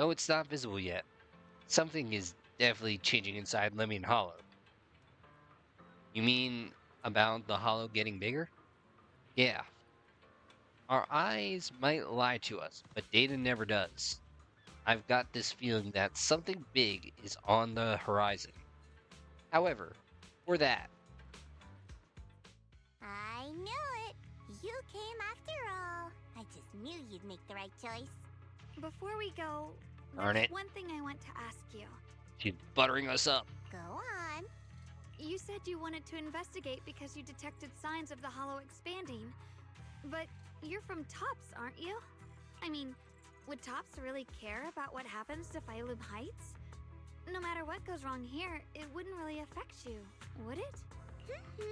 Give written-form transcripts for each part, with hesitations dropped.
though it's not visible yet. Something is definitely changing inside Lemon Hollow. You mean about the hollow getting bigger? Yeah, our eyes might lie to us, but data never does. I've got this feeling that something big is on the horizon. However, for that, I knew it. You came after all. I just knew you'd make the right choice. Before we go, darn there's it, one thing I want to ask you. she's buttering us up. Go on. You said you wanted to investigate because you detected signs of the hollow expanding. But you're from Tops, aren't you? I mean, would Tops really care about what happens to Phylum Heights? No matter what goes wrong here, it wouldn't really affect you, would it?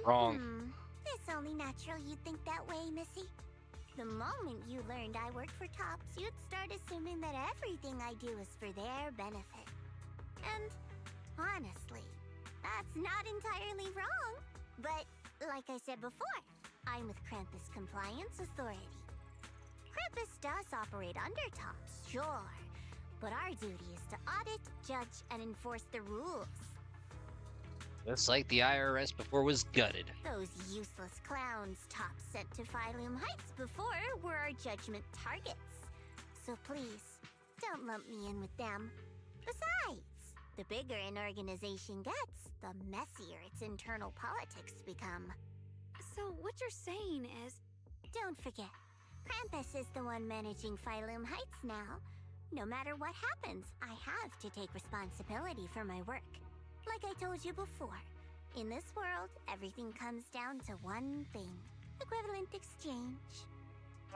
Wrong. It's only natural you'd think that way, Missy. The moment you learned I worked for Tops, you'd start assuming that everything I do is for their benefit. And honestly, that's not entirely wrong. But like I said before, I'm with Krampus Compliance Authority. Krampus does operate under Tops, sure, but our duty is to audit, judge, and enforce the rules. Just like the IRS before it was gutted. Those useless clowns Tops sent to Phylum Heights before were our judgment targets. So please, don't lump me in with them. Besides, the bigger an organization gets, the messier its internal politics become. So what you're saying is... Don't forget, Krampus is the one managing Phylum Heights now. No matter what happens, I have to take responsibility for my work. Like I told you before, in this world, everything comes down to one thing: equivalent exchange.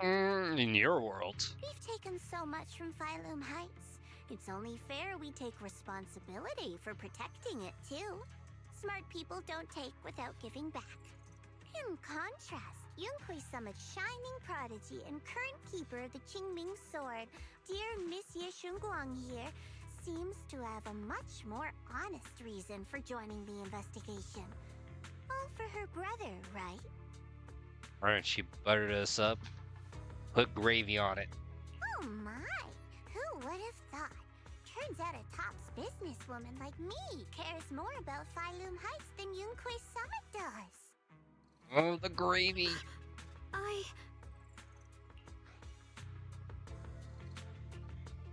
In your world. We've taken so much from Phylum Heights. It's only fair we take responsibility for protecting it, too. Smart people don't take without giving back. In contrast, Yunhui Summit's shining prodigy and current keeper of the Qingming Sword, dear Monsieur Shunguang here, seems to have a much more honest reason for joining the investigation. All for her brother, right? Alright, she buttered us up. Put gravy on it. Oh my! Who would have thought? Turns out a Tops businesswoman like me cares more about Phylum Heights than Yunhui Summit does. Oh, the gravy.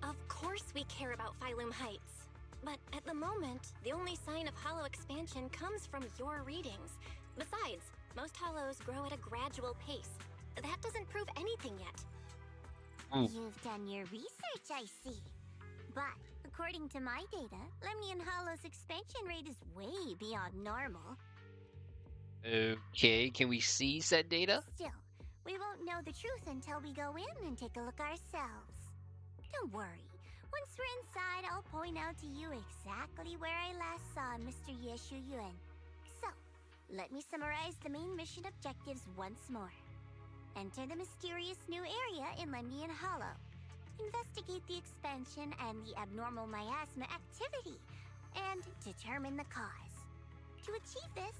Of course we care about Phylum Heights. But at the moment, the only sign of hollow expansion comes from your readings. Besides, most hollows grow at a gradual pace. That doesn't prove anything yet. You've done your research, I see. But according to my data, Lemnian Hollow's expansion rate is way beyond normal. Okay, can we see said data? Still, we won't know the truth until we go in and take a look ourselves. Don't worry. Once we're inside, I'll point out to you exactly where I last saw Mr. Yeshu Yuan. So, let me summarize the main mission objectives once more. Enter the mysterious new area in Lemnian Hollow. Investigate the expansion and the abnormal miasma activity, and determine the cause. To achieve this,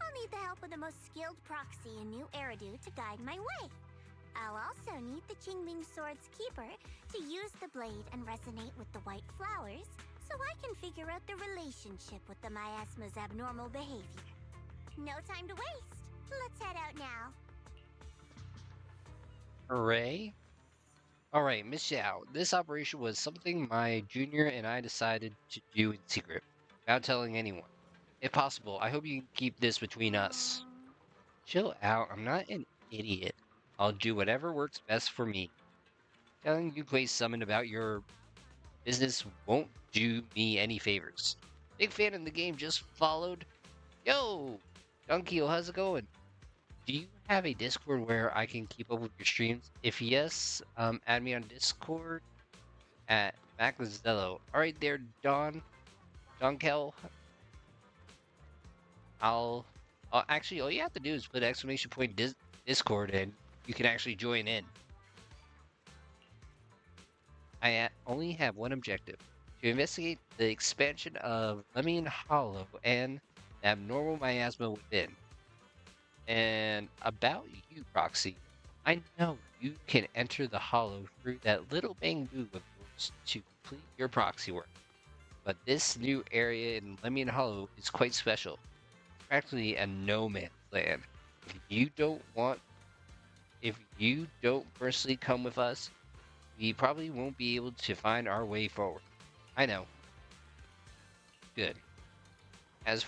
I'll need the help of the most skilled proxy in New Eridu to guide my way. I'll also need the Qingming Sword's keeper to use the blade and resonate with the white flowers so I can figure out the relationship with the miasma's abnormal behavior. No time to waste. Let's head out now. Hooray. Alright, Miss Zhao, this operation was something my junior and I decided to do in secret, without telling anyone. If possible, I hope you can keep this between us. Chill out, I'm not an idiot. I'll do whatever works best for me. Telling Yunhui Summon about your business won't do me any favors. Big fan of the game, just followed. Yo! Dunkio, how's it going? Do you have a Discord where I can keep up with your streams? If yes, add me on Discord at Maclazello. Alright there, Donkel. Actually, all you have to do is put exclamation point Discord and you can actually join in. I only have one objective: to investigate the expansion of Lemnian Hollow and the abnormal miasma within. And about you, Proxy, I know you can enter the Hollow through that little bamboo of yours to complete your proxy work. But this new area in Lemon Hollow is quite special. Practically a no man's land. If you don't want if you don't personally come with us, we probably won't be able to find our way forward. I know. Good. As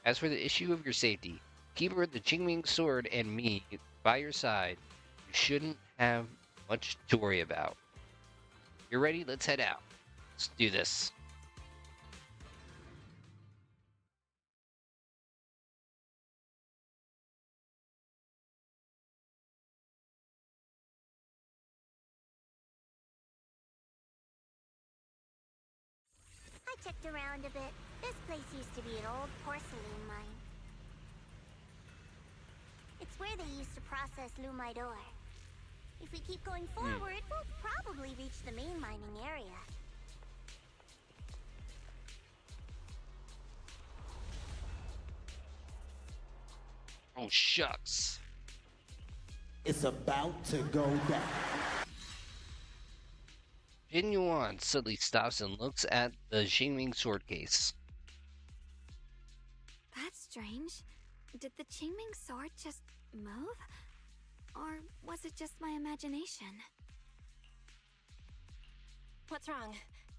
as for the issue of your safety, Keeper the Qingming Sword and me by your side, you shouldn't have much to worry about. You're ready? Let's head out. Let's do this. I checked around a bit. This place used to be an old porcelain mine. It's where they used to process lumite ore. If we keep going forward, we'll probably reach the main mining area. Oh, shucks. It's about to go down. Jin Yuan suddenly stops and looks at the Qingming sword case. That's strange. Did the Qingming sword just move? Or was it just my imagination? What's wrong?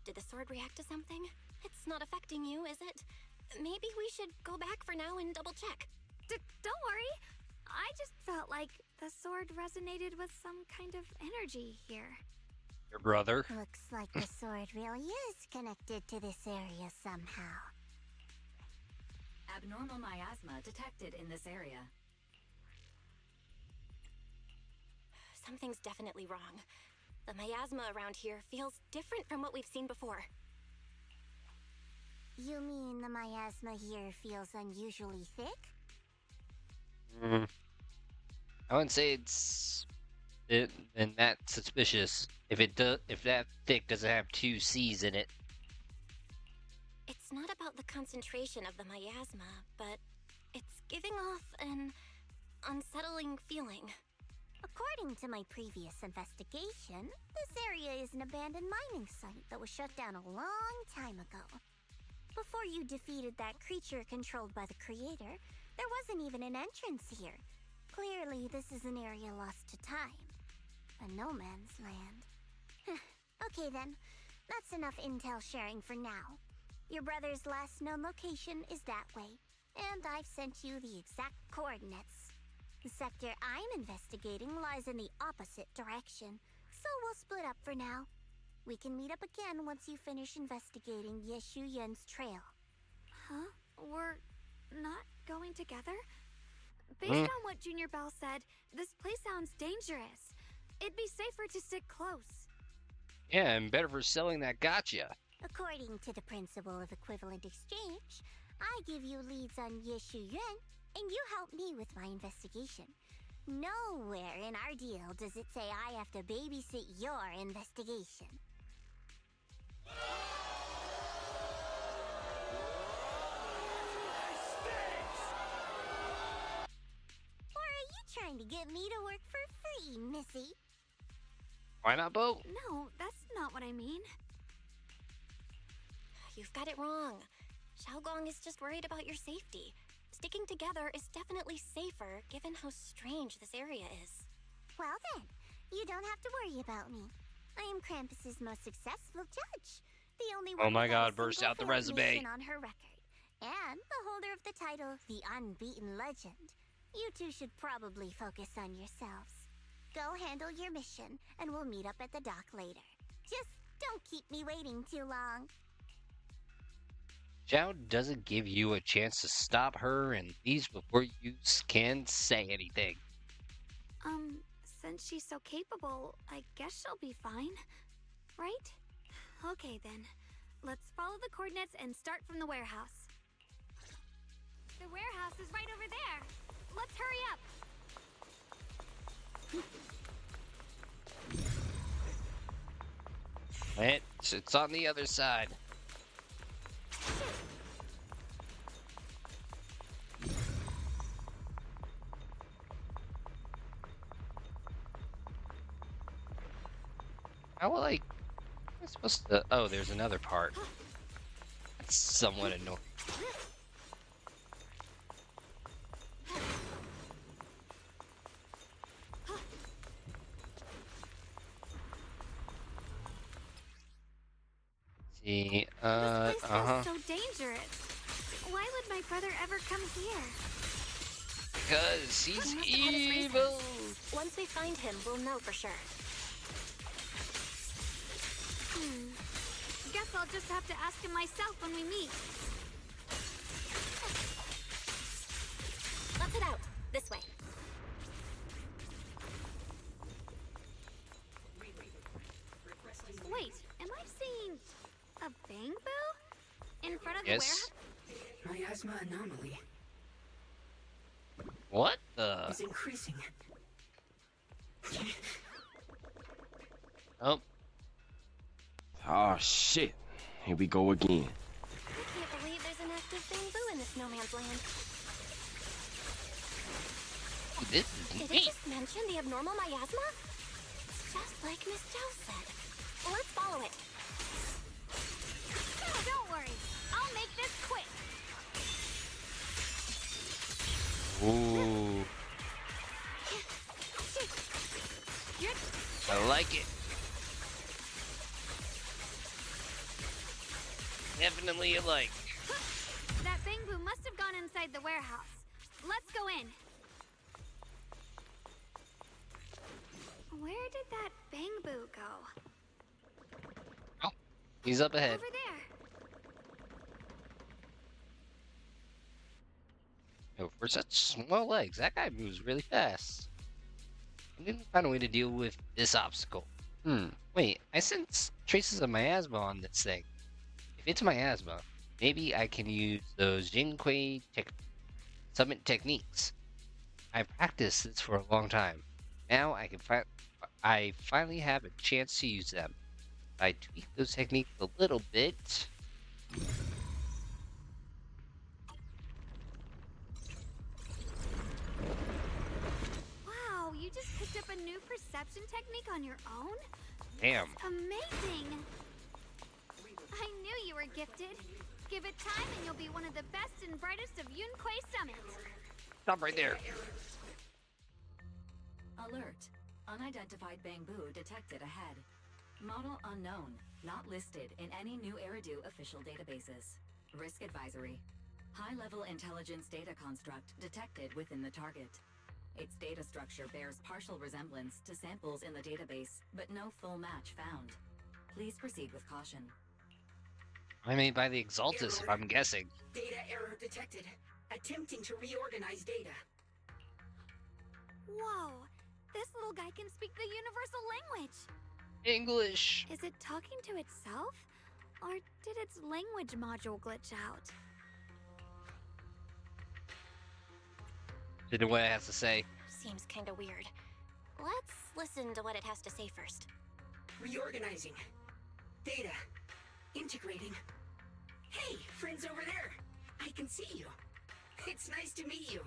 Did the sword react to something? It's not affecting you, is it? Maybe we should go back for now and double check. Don't worry. I just felt like the sword resonated with some kind of energy here. Your brother? Looks like the sword really is connected to this area somehow. Abnormal miasma detected in this area. Something's definitely wrong. The miasma around here feels different from what we've seen before. You mean the miasma here feels unusually thick? I wouldn't say it's and that suspicious. If that thick doesn't have two C's in it. It's not about the concentration of the miasma, but it's giving off an unsettling feeling. According to my previous investigation, this area is an abandoned mining site that was shut down a long time ago. Before you defeated that creature controlled by the creator, there wasn't even an entrance here. Clearly, this is an area lost to time. A no man's land. Okay then, that's enough intel sharing for now. Your brother's last known location is that way, and I've sent you the exact coordinates. The sector I'm investigating lies in the opposite direction, so we'll split up for now. We can meet up again once you finish investigating Yeshu Yen's trail. Huh? We're not going together? Based on what Junior Bell said, this place sounds dangerous. It'd be safer to stick close. Yeah, and better for selling that gotcha. According to the principle of equivalent exchange, I give you leads on Yeshu Yuan, and you help me with my investigation. Nowhere in our deal does it say I have to babysit your investigation. Or are you trying to get me to work for free, Missy? Why not both? No, that's not what I mean. You've got it wrong. Xiaogong is just worried about your safety. Sticking together is definitely safer given how strange this area is. Well then, you don't have to worry about me. I am Krampus's most successful judge. The only one Oh my without a God, burst single out the failed resume. mission on her record. And the holder of the title, the Unbeaten Legend. You two should probably focus on yourselves. Go handle your mission, and we'll meet up at the dock later. Just don't keep me waiting too long. Zhao doesn't give you a chance to stop her and leaves before you can say anything. Since she's so capable, I guess she'll be fine. Right? Okay then. Let's follow the coordinates and start from the warehouse. The warehouse is right over there. Let's hurry up. It's on the other side. I'm supposed to. Oh, there's another part. That's somewhat annoying. See, This place uh-huh. feels so dangerous. Why would my brother ever come here? Because he's He must have had his reasons. evil. Once we find him, we'll know for sure. Guess I'll just have to ask him myself when we meet. Let's head out. This way. Wait, am I seeing a bamboo in front of the Yes. warehouse? Miasma anomaly What the? is increasing. Oh, Oh shit. Here we go again. I can't believe there's an active bamboo in this no man's land. this is Did it neat. just mention the abnormal miasma? It's just like Miss Zhao said. Let's follow it. No, don't worry. I'll make this quick. Ooh, I like it. Definitely a like. That bamboo must have gone inside the warehouse. Let's go in. Where did that bamboo go? He's up ahead. Over there. Oh, for such small legs, that guy moves really fast. I need to find a way to deal with this obstacle. Wait, I sense traces of miasma on this thing. If it's miasma, maybe I can use those summit techniques. I've practiced this for a long time. Now I finally have a chance to use them. I tweak those techniques a little bit. Wow, you just picked up a new perception technique on your own? Damn. Amazing! I knew you were gifted. Give it time and you'll be one of the best and brightest of Yunquei Summit. Stop right there. Alert. Unidentified bamboo detected ahead. Model unknown. Not listed in any new Eridu official databases. Risk advisory. High-level intelligence data construct detected within the target. Its data structure bears partial resemblance to samples in the database, but no full match found. Please proceed with caution. I mean, by the Exaltus, if I'm guessing. Data error detected. Attempting to reorganize data. Whoa, this little guy can speak the universal language. English. Is it talking to itself? Or did its language module glitch out? Did know what it has to say. Seems kinda weird. Let's listen to what it has to say first. Reorganizing. Data. Integrating. Hey, friends over there. I can see you. It's nice to meet you.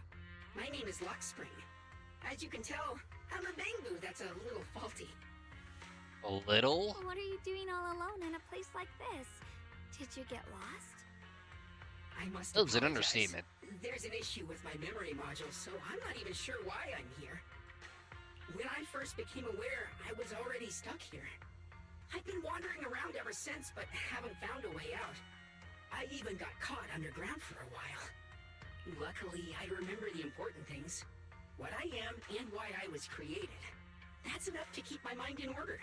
My name is Luckspring. As you can tell, I'm a bamboo that's a little faulty. A little? What are you doing all alone in a place like this? Did you get lost? I must That was an apologize. understatement. There's an issue with my memory module, so I'm not even sure why I'm here. When I first became aware, I was already stuck here. I've been wandering around ever since, but haven't found a way out. I even got caught underground for a while. Luckily, I remember the important things. What I am and why I was created. That's enough to keep my mind in order.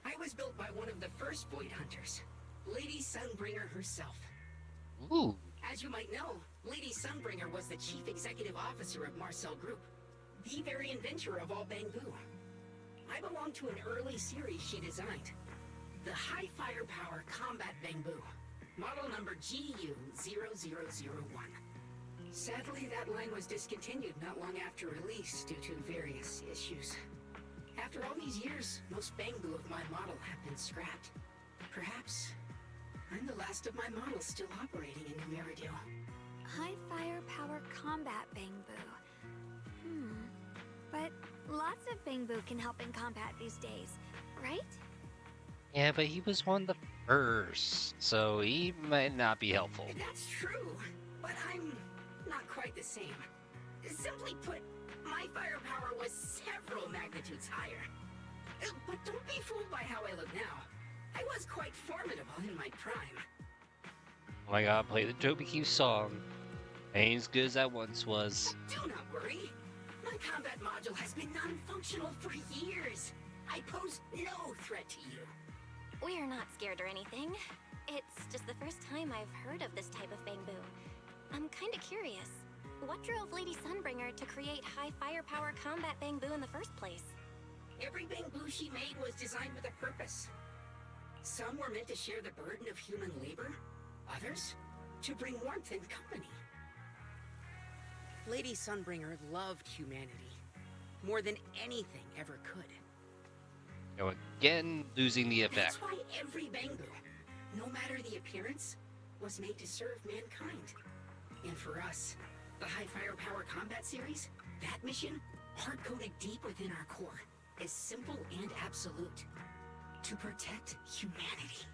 I was built by one of the first Void Hunters, Lady Sunbringer herself. Ooh. As you might know, Lady Sunbringer was the chief executive officer of Marcel Group, the very inventor of all bamboo. I belong to an early series she designed, the High Firepower Combat Bamboo, model number GU0001. Sadly, that line was discontinued not long after release due to various issues. After all these years, most bamboo of my model have been scrapped. Perhaps I'm the last of my models still operating in New Eridu. High firepower combat bamboo. But lots of bamboo can help in combat these days, right? Yeah, but he was one of the first, so he might not be helpful. That's true, but I'm not quite the same. Simply put, my firepower was several magnitudes higher. But don't be fooled by how I look now. I was quite formidable in my prime. Oh my god, play the Toby Keith song. Ain't as good as I once was. Do not worry. My combat module has been non-functional for years. I pose no threat to you. We're not scared or anything. It's just the first time I've heard of this type of bamboo. I'm kinda curious. What drove Lady Sunbringer to create high firepower combat bamboo in the first place? Every bamboo she made was designed with a purpose. Some were meant to share the burden of human labor, others to bring warmth and company. Lady Sunbringer loved humanity more than anything ever could. You know, again, losing the effect. That's why every bamboo, no matter the appearance, was made to serve mankind. And for us, the High Firepower Combat Series, that mission, hard-coded deep within our core, is simple and absolute. To protect humanity.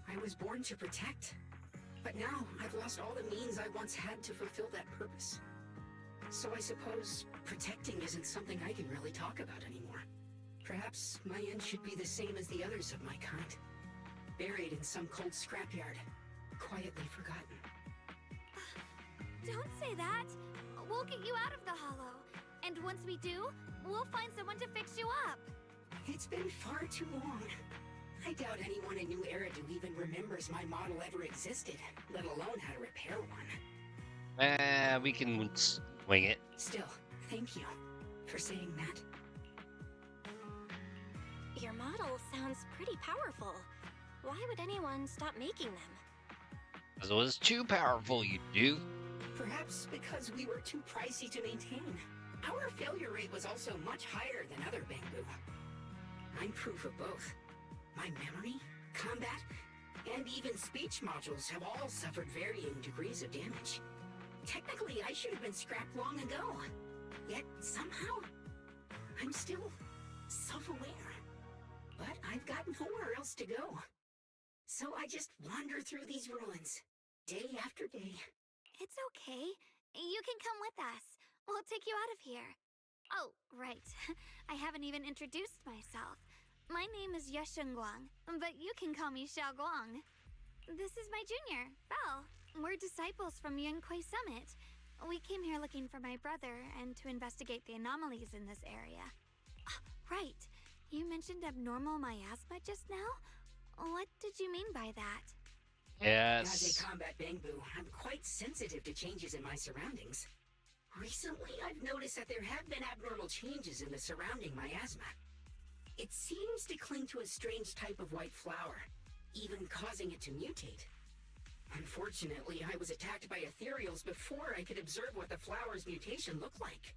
I was born to protect, but now I've lost all the means I once had to fulfill that purpose. So I suppose protecting isn't something I can really talk about anymore. Perhaps my end should be the same as the others of my kind. Buried in some cold scrapyard, quietly forgotten. Don't say that. We'll get you out of the hollow. And once we do, we'll find someone to fix you up. It's been far too long. I doubt anyone in New Eridu even remembers my model ever existed, let alone how to repair one. We can wing it. Still, thank you for saying that. Your model sounds pretty powerful. Why would anyone stop making them? Because it was too powerful, you do. Perhaps because we were too pricey to maintain. Our failure rate was also much higher than other bamboo. I'm proof of both. My memory, combat, and even speech modules have all suffered varying degrees of damage. Technically, I should have been scrapped long ago. Yet, somehow, I'm still self-aware. But I've got nowhere else to go. So I just wander through these ruins, day after day. It's okay. You can come with us. We'll take you out of here. Oh, right. I haven't even introduced myself. My name is Guang, but you can call me Guang. This is my junior, Belle. We're disciples from Yunquay Summit. We came here looking for my brother and to investigate the anomalies in this area. Right. You mentioned abnormal miasma just now? What did you mean by that? Yes. As a combat bamboo, I'm quite sensitive to changes in my surroundings. Recently, I've noticed that there have been abnormal changes in the surrounding miasma. It seems to cling to a strange type of white flower, even causing it to mutate. Unfortunately, I was attacked by ethereals before I could observe what the flower's mutation looked like.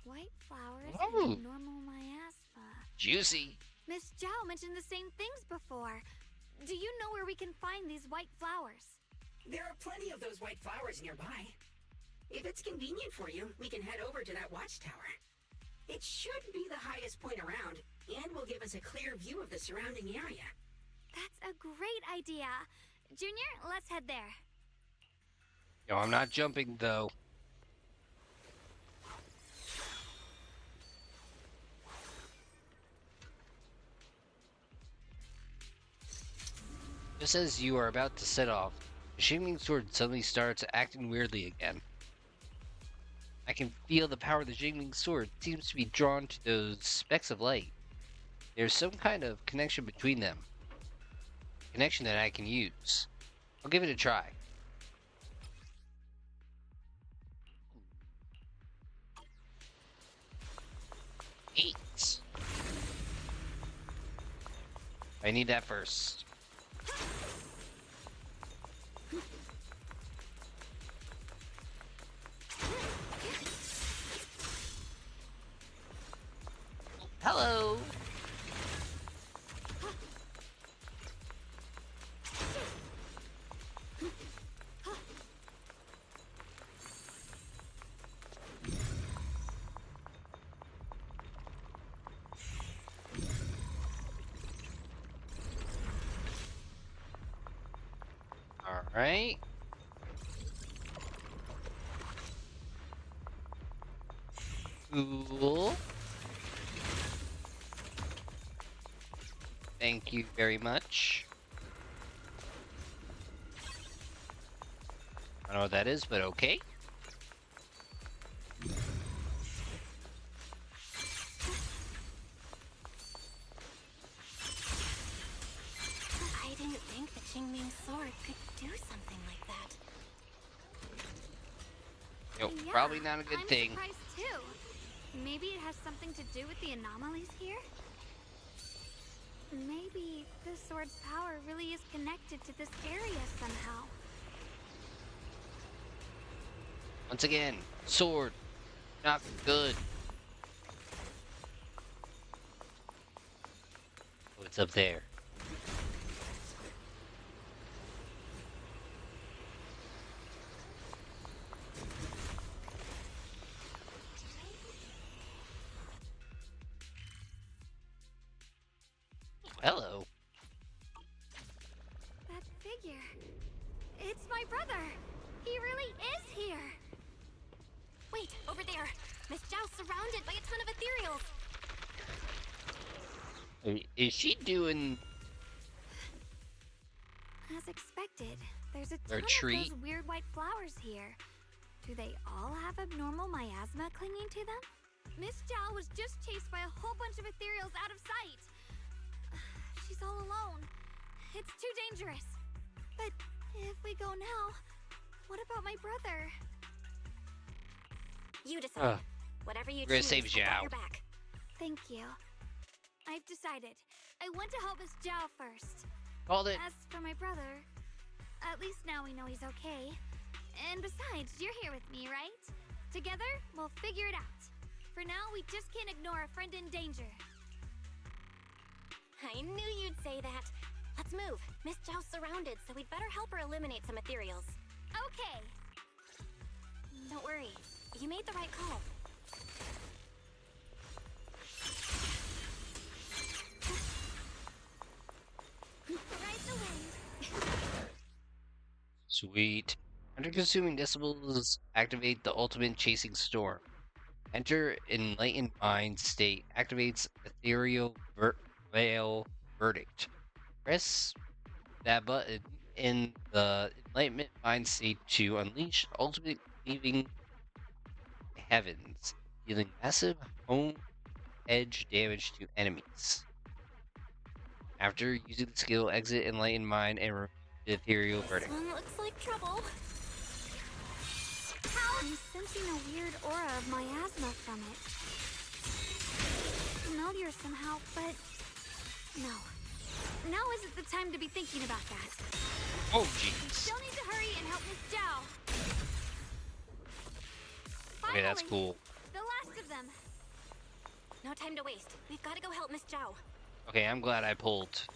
White flowers Oh. and abnormal miasma. Juicy. Miss Zhao mentioned the same things before. Do you know where we can find these white flowers? There are plenty of those white flowers nearby. If it's convenient for you, we can head over to that watchtower. It should be the highest point around, and will give us a clear view of the surrounding area. That's a great idea. Junior, let's head there. No, I'm not jumping, though. Just as you are about to set off, the Shimming Sword suddenly starts acting weirdly again. I can feel the power of the Shimming Sword seems to be drawn to those specks of light. There's some kind of connection between them. Connection that I can use. I'll give it a try. Eight. I need that first. Hello. Right? Cool. Thank you very much. I don't know what that is, but okay. I didn't think the Qingming sword could do something like that. Nope, Yeah, probably not a good I'm thing. surprised too. Maybe it has something to do with the anomalies here? Maybe the sword's power really is connected to this area somehow. Once again, sword. Not good. Oh, it's up there. Hello. That figure. It's my brother. He really is here. Wait, over there! Miss Zhao's surrounded by a ton of ethereals! Is she doing As expected, there's a Their ton treat? of those weird white flowers here. Do they all have abnormal miasma clinging to them? Miss Zhao was just chased by a whole bunch of ethereals out of sight. She's all alone. It's too dangerous. But if we go now, what about my brother? You decide. Whatever you We're gonna choose, save I got Zhao. your back. Thank you. I've decided. I want to help Miss Zhao first. called it? As for my brother, at least now we know he's okay. And besides, you're here with me, right? Together, we'll figure it out. For now, we just can't ignore a friend in danger. I knew you'd say that. Let's move. Miss Zhao's surrounded, so we'd better help her eliminate some ethereals. Okay. Don't worry. You made the right call. Ride the wind. Sweet. Under consuming decibels, activate the ultimate chasing storm. Enter enlightened mind state. Activates ethereal veil verdict. Press that button in the enlightenment mind state to unleash ultimate cleaving heavens, dealing massive home edge damage to enemies. After using the skill, exit enlightened mind and remove the ethereal verdict. This one looks like trouble. I'm sensing a weird aura of miasma from it. Familiar somehow, but no. Now isn't the time to be thinking about that. Oh jeez. Still need to hurry and help Miss Zhao. Okay, that's Finally, cool. The last of them. No time to waste. We've got to go help Miss Zhao. Okay, I'm glad I pulled.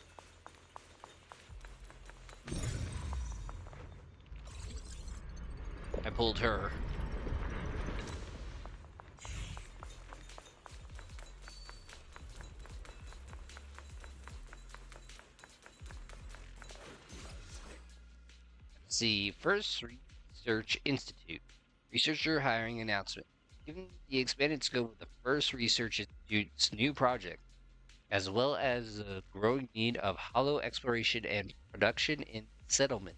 I pulled her. Let's see, First Research Institute. Researcher hiring announcement. Given the expanded scope of the First Research Institute's new project, as well as the growing need of hollow exploration and production in settlement,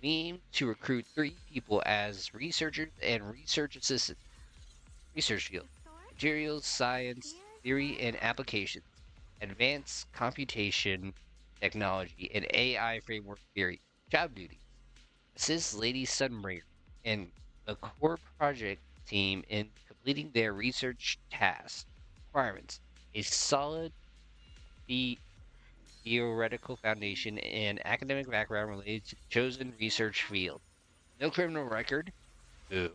we aim to recruit 3 people as researchers and research assistants. Research field: materials science, theory and applications, advanced computation technology, and AI framework theory. Job duties: assist Lady Sunbringer and the core project team in completing their research tasks. Requirements: a solid theoretical foundation and academic background related to the chosen research field. No criminal record. Boo.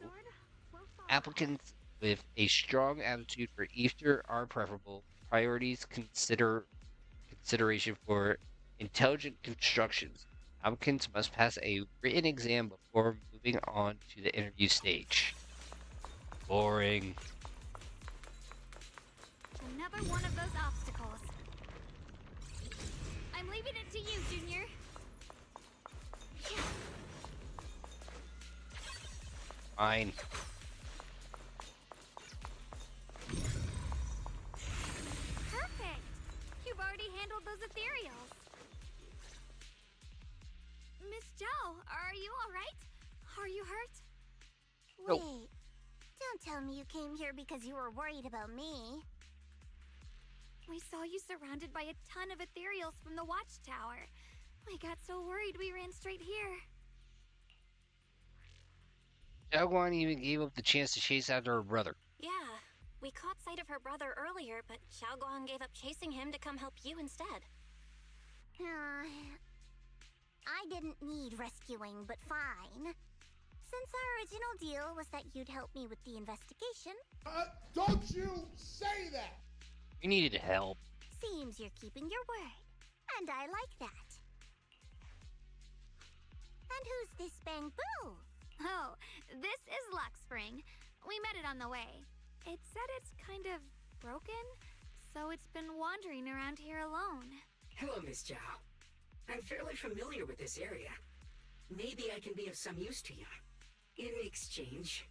Applicants with a strong attitude for Easter are preferable. Priorities: consideration for intelligent constructions. Applicants must pass a written exam before moving on to the interview stage. Boring. Another one of those obstacles. I'm leaving it to you, Junior. Fine. Perfect! You've already handled those ethereals. Miss Zhao, are you alright? Are you hurt? Nope. Wait, don't tell me you came here because you were worried about me. We saw you surrounded by a ton of ethereals from the watchtower. We got so worried we ran straight here. Xiaoguan even gave up the chance to chase after her brother. Yeah, we caught sight of her brother earlier, but Xiaoguang gave up chasing him to come help you instead. I didn't need rescuing, but fine. Since our original deal was that you'd help me with the investigation, Don't you say that! You needed help. seems you're keeping your word. And I like that. And who's this Bamboo? Oh, this is Luxspring. We met it on the way. It said it's kind of broken, so it's been wandering around here alone. Hello, Miss Zhao. I'm fairly familiar with this area. Maybe I can be of some use to you. In exchange,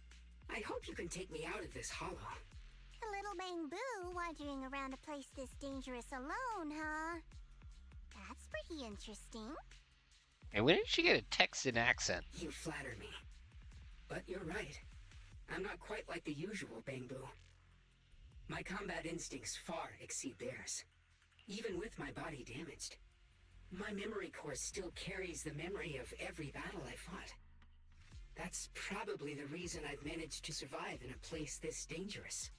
I hope you can take me out of this hollow. A little Bamboo wandering around a place this dangerous alone, huh? That's pretty interesting. And when did she get a Texan accent? You flatter me. But you're right. I'm not quite like the usual Bamboo. My combat instincts far exceed theirs. Even with my body damaged, my memory core still carries the memory of every battle I fought. That's probably the reason I've managed to survive in a place this dangerous.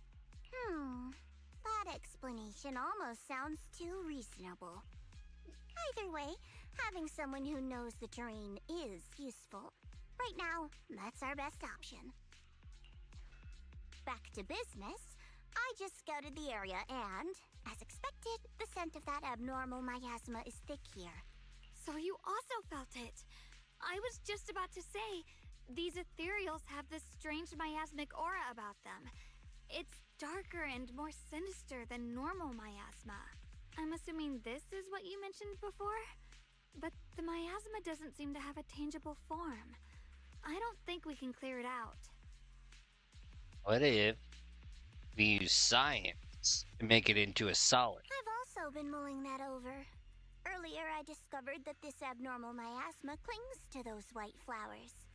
That explanation almost sounds too reasonable. Either way, having someone who knows the terrain is useful. Right now, that's our best option. Back to business. I just scouted the area and, as expected, the scent of that abnormal miasma is thick here. So you also felt it. I was just about to say, these ethereals have this strange miasmic aura about them. It's darker and more sinister than normal miasma. I'm assuming this is what you mentioned before? But the miasma doesn't seem to have a tangible form. I don't think we can clear it out. What if we use science to make it into a solid? I've also been mulling that over. Earlier, I discovered that this abnormal miasma clings to those white flowers.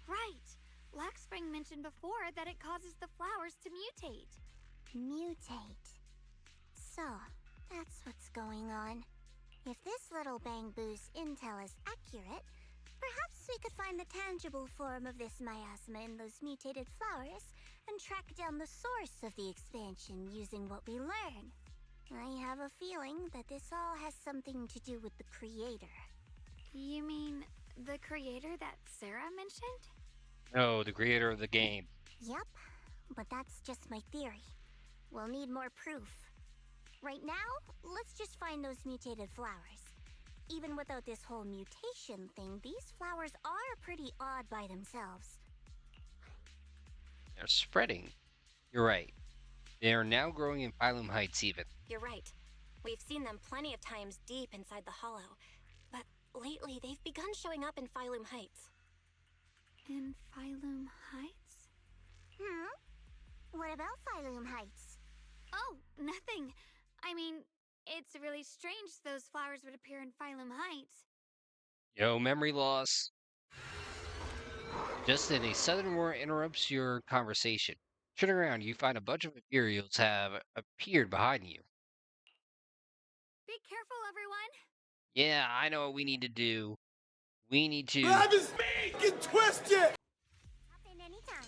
Right. Luxspring mentioned before that it causes the flowers to mutate. Mutate. So, that's what's going on. If this little Bamboo's intel is accurate, perhaps we could find the tangible form of this miasma in those mutated flowers and track down the source of the expansion using what we learn. I have a feeling that this all has something to do with the creator. You mean the creator that Sarah mentioned? No, the creator of the game. Yep, but that's just my theory. We'll need more proof. Right now, let's just find those mutated flowers. Even without this whole mutation thing, these flowers are pretty odd by themselves. They're spreading. You're right. They are now growing in Phylum Heights even. You're right. We've seen them plenty of times deep inside the hollow. But lately, they've begun showing up in Phylum Heights. In Phylum Heights? What about Phylum Heights? Oh, nothing. I mean, it's really strange those flowers would appear in Phylum Heights. Yo, memory loss. Just then, a sudden roar interrupts your conversation. Turn around, you find a bunch of ethereals have appeared behind you. Be careful, everyone. Yeah, I know what we need to do. We need to... Grab his meat! Get twisted! Hop in anytime.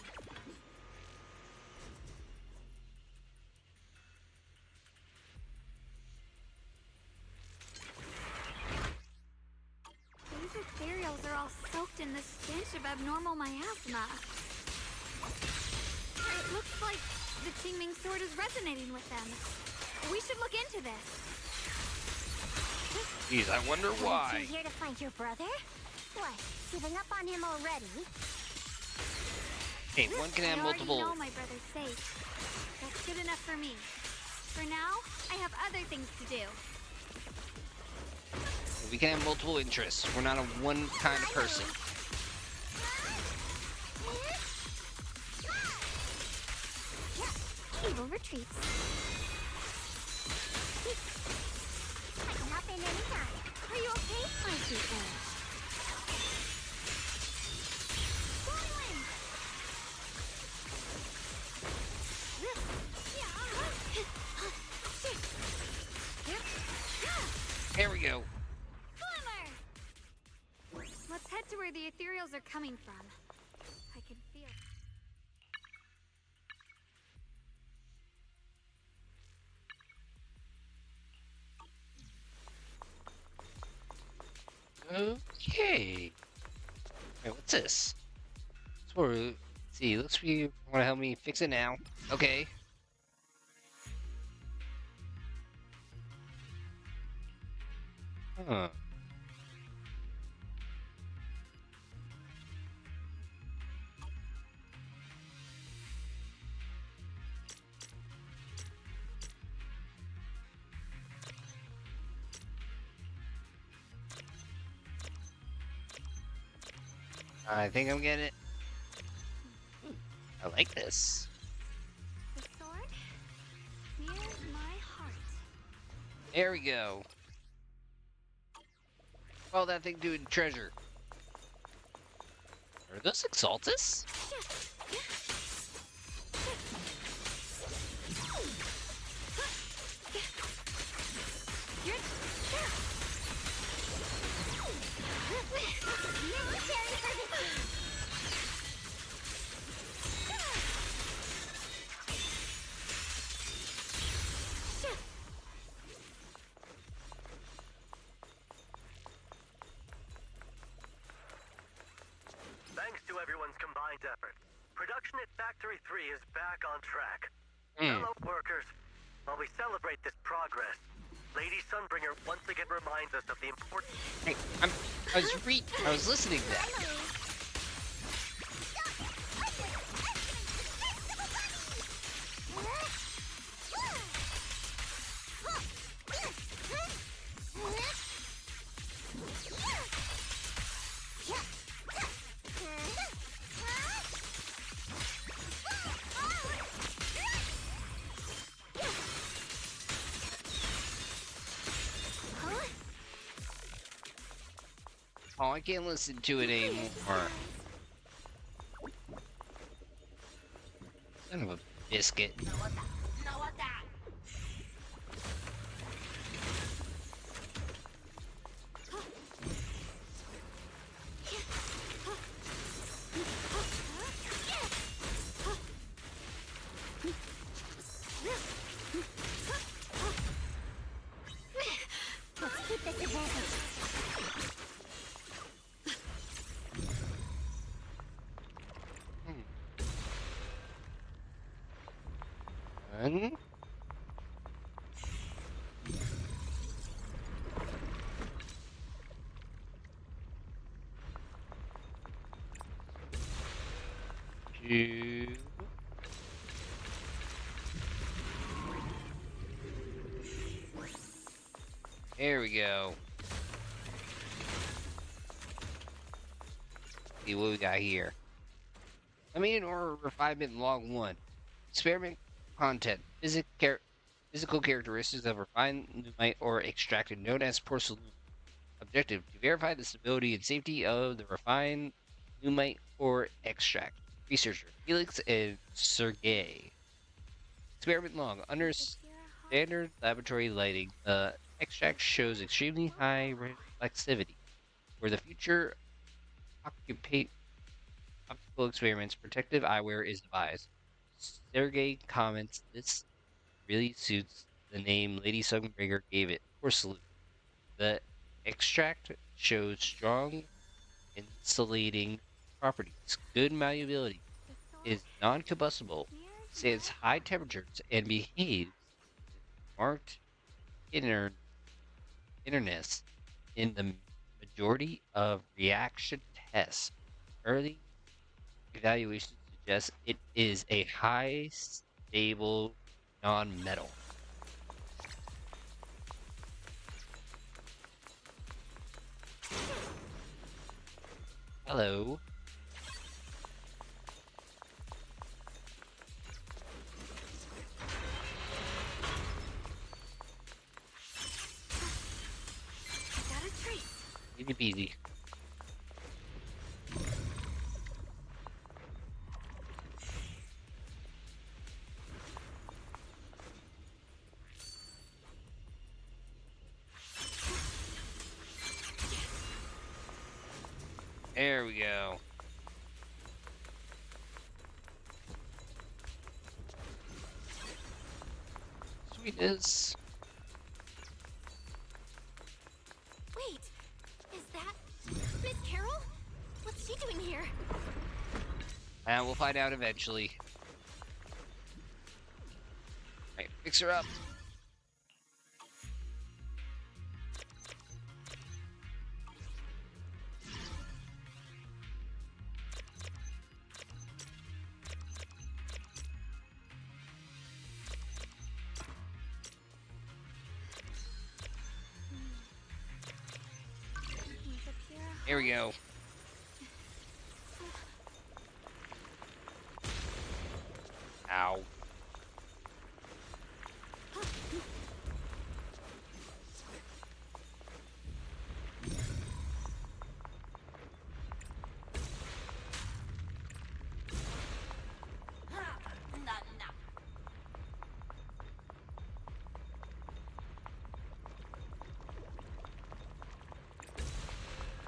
These ethereals are all soaked in the stench of abnormal miasma. It looks like the Qingming sword is resonating with them. We should look into this. Jeez, I wonder why. Aren't you here to find your brother? What, giving up on him already? Hey, one can have multiple... I already know my brother's safe. That's good enough for me. For now, I have other things to do. We can have multiple interests. We're not a one kind of person. treats. I can hop in anytime. Are you okay? I see edge. Whirlwind! There we go. Glimmer! Let's head to where the ethereals are coming from. I can feel it. Okay. Wait, what's this? Let's see. Looks like you want to help me fix it now. Okay. Huh. I think I'm getting it. Ooh, I like this. The sword? Here's my heart. There we go. All that thing doing treasure. Are those Exaltus? Thanks to everyone's combined effort, production at Factory 3 is back on track. Hmm. Fellow workers, while we celebrate this progress, Lady Sunbringer once again reminds us of the importance. Hey, I was listening to that. Oh, I can't listen to it anymore. Son of a biscuit. Let's keep this advantage. One. Two. There we go. See what we got here. Limited or refinement log 1. Experiment content. Physical characteristics of refined lumite or extracted known as porcelain. Objective: to verify the stability and safety of the refined lumite or extract. Researcher Felix and Sergey. Experiment log. Under standard laboratory lighting, the extract shows extremely high reflexivity. For the future optical experiments, protective eyewear is advised. Sergey comments, this really suits the name Lady Sunbringer gave it, porcelain. The extract shows strong insulating properties, good malleability, is non-combustible, stands high temperatures, and behaves with marked innerness in the majority of reaction tests. Early evaluations suggest it is a high stable non-metal. Hello. Easy peasy. There we go. Sweetness. Wait, is that Miss Carol? What's she doing here? And we'll find out eventually. Alright, fix her up. Here we go. Ow.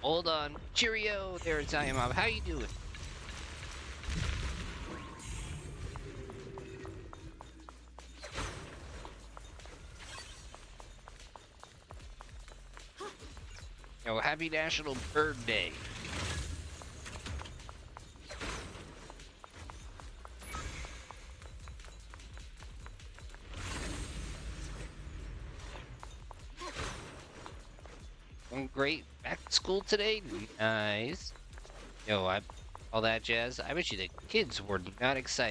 Hold on. Cheerio there, Italian Mom. How you doing? Yo, happy National Bird Day. Going great. Back to school today? Nice. Yo, all that jazz. I bet you the kids were not excited.